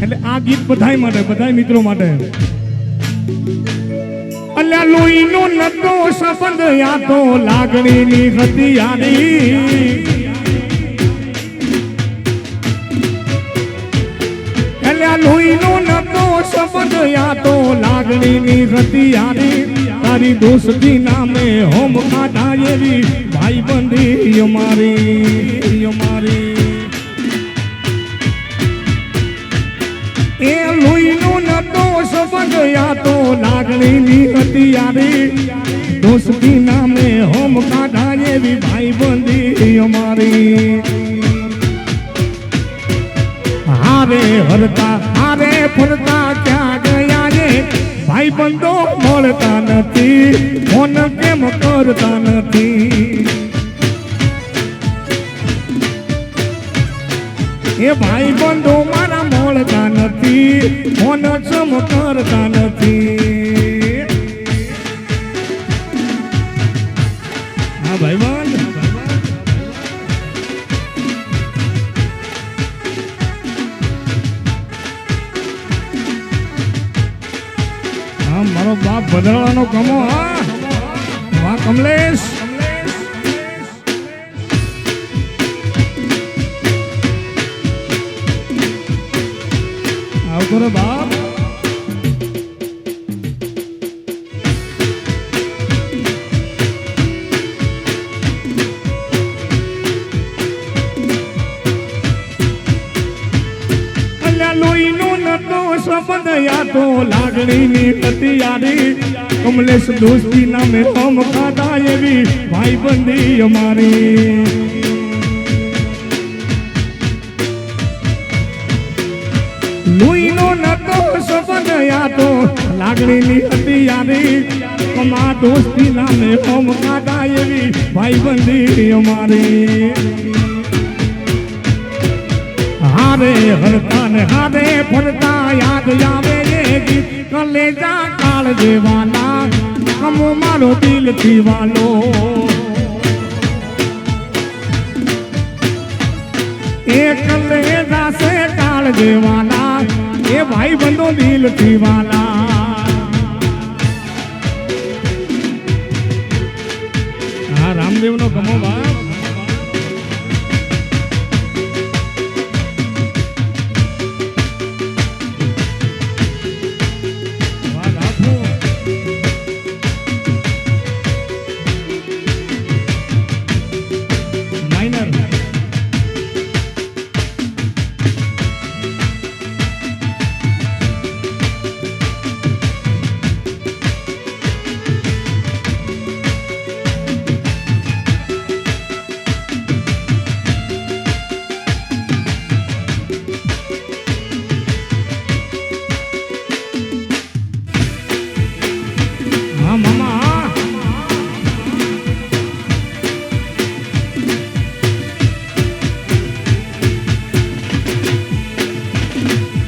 એટલે આ ગીત બધાય માટે, બધાય મિત્રો માટે. અલ્યા લોહીનો નતો સંબંધ આ તો લાગણીની હથિયારી. અલ્યા લોહીનો નતો સંબંધ આ તો લાગણીની હથિયારી. તારી દોસ્તી નામે હોમ ખાધા એવી ભાઈ બંધી અમારી અમારી. એ લોહીનો નતો સંબંધ આ તો લાગણીની હથિયારી. દોસ્તી નામે હોમ કાઢા એવી ભાઈ બંધી અમારી. હારે હરતા હારે ફરતા ક્યાં ગયા રે ભાઈ બંધો મળતા નથી. ફોન કેમ કરતા નથી? એ ભાઈ બંધો મારા મળતા નથી. ફોન ચમ કરતા નથી. હા ભાઈ બંધ. હા મારો બાપ ભદ્રાવાનો કમો. હા વાહ કમલેશ. આવતો રે બાપ. લોહીનો નતો સંબંધ આ તો લાગણીની હથિયારી. કમલેશ દોસ્તી નામે હોમ ખાધા એવી ભાઈ બંધી અમારી. લોહીનો નતો સંબંધ આ તો લાગણીની હથિયારી. કમા દોસ્તી નામે હોમ ખાધા એવી ભાઈ બંધી અમારી. હારે હરતા ને હારે ફરતા યાદ આવે એ ગીત. કલેજા કાળ જેવાના કમો મારો દિલથી વાલો. એ કલેજા સે કાળ જેવાના એ ભાઈ બંધો દિલથી વાલા. હા રામદેવ નો કમો ભાઈ.